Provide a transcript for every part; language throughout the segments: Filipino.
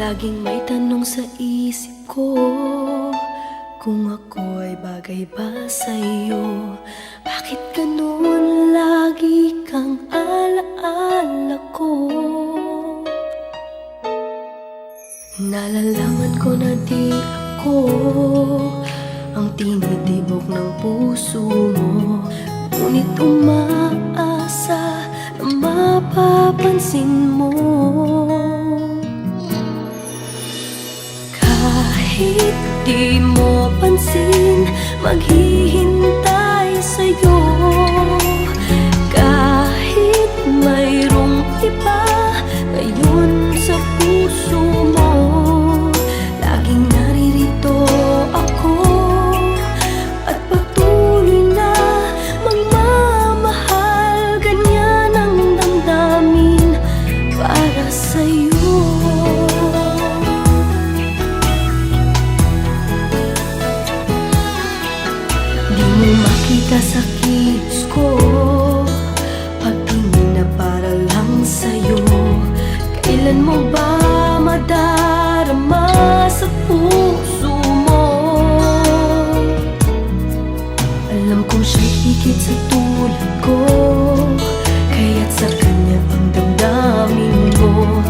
Laging may tanong sa isip ko, kung ako'y bagay ba sa'yo? Bakit ganun lagi kang alaala ko? Nalalaman ko na di ako ang tinitibok ng puso mo, ngunit umaasa na mapapansin mo. Kahit di mo pansin, maghihintay sa'yo. Kahit mayroong iba ngayon sa puso mo, laging naririto ako at patuloy na magmamahal. Ganyan ang damdamin para sa'yo. Di mo makita sa kilos ko, pagtingin na para lang sa'yo. Kailan mo ba madarama sa puso mo? Alam kong siya'y higit sa tulad ko, kaya't sa kanya ang damdamin mo.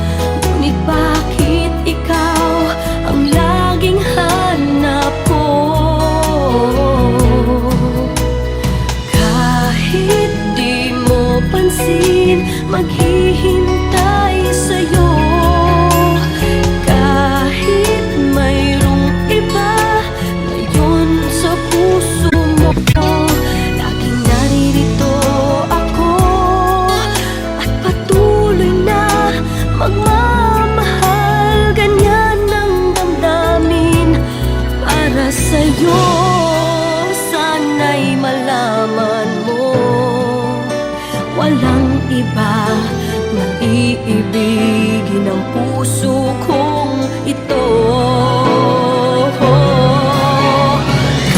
Ngunit bakit ikaw ang laging hanap ko? Kahit di mo pansin, maghihintay sa'yo. Kahit mayroong iba ngayon sa puso mo, laging naririto ako at patuloy na magmamahal. Ganyan ang damdamin para sa'yo. Sana'y malaman mo, walang iba na iibigin ang puso kong ito.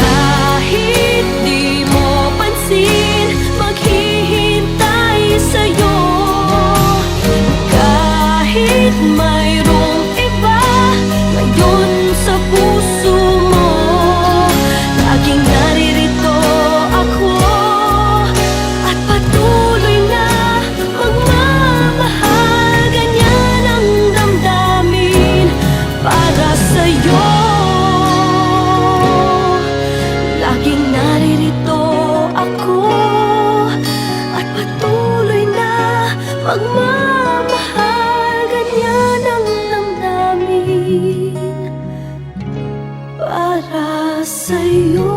Kahit di mo pansin, maghihintay sa'yo. Kahit mayroong iba ngayon sa puso mo, laging naririto ako at patuloy na magmamahal. Ganyan ang damdamin para sa'yo. Laging naririto ako at patuloy na magmamahal. Ganyan ang damdamin para sa'yo.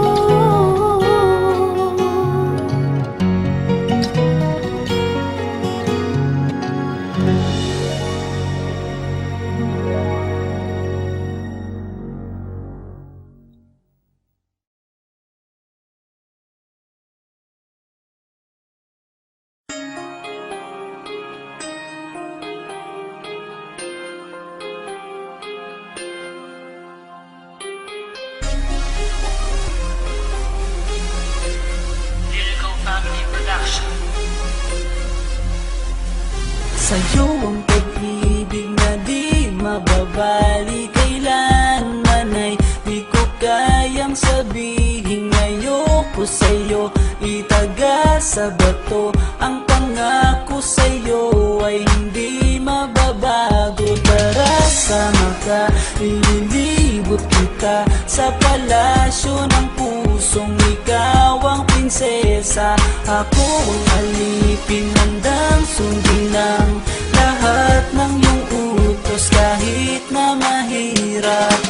Sa'yo ang pag-ibig na di mababali, kailanman ay di ko kayang sabihin. Ngayoko sa'yo, itaga sa bato. Ang pangako sa'yo ay hindi mababago. Tara, sama ka, ililibot kita sa palasyo ng pusong ikaw ang prinsesa. Ako ang alipin, handang sundin ng lahat ng iyong utos kahit na mahirap.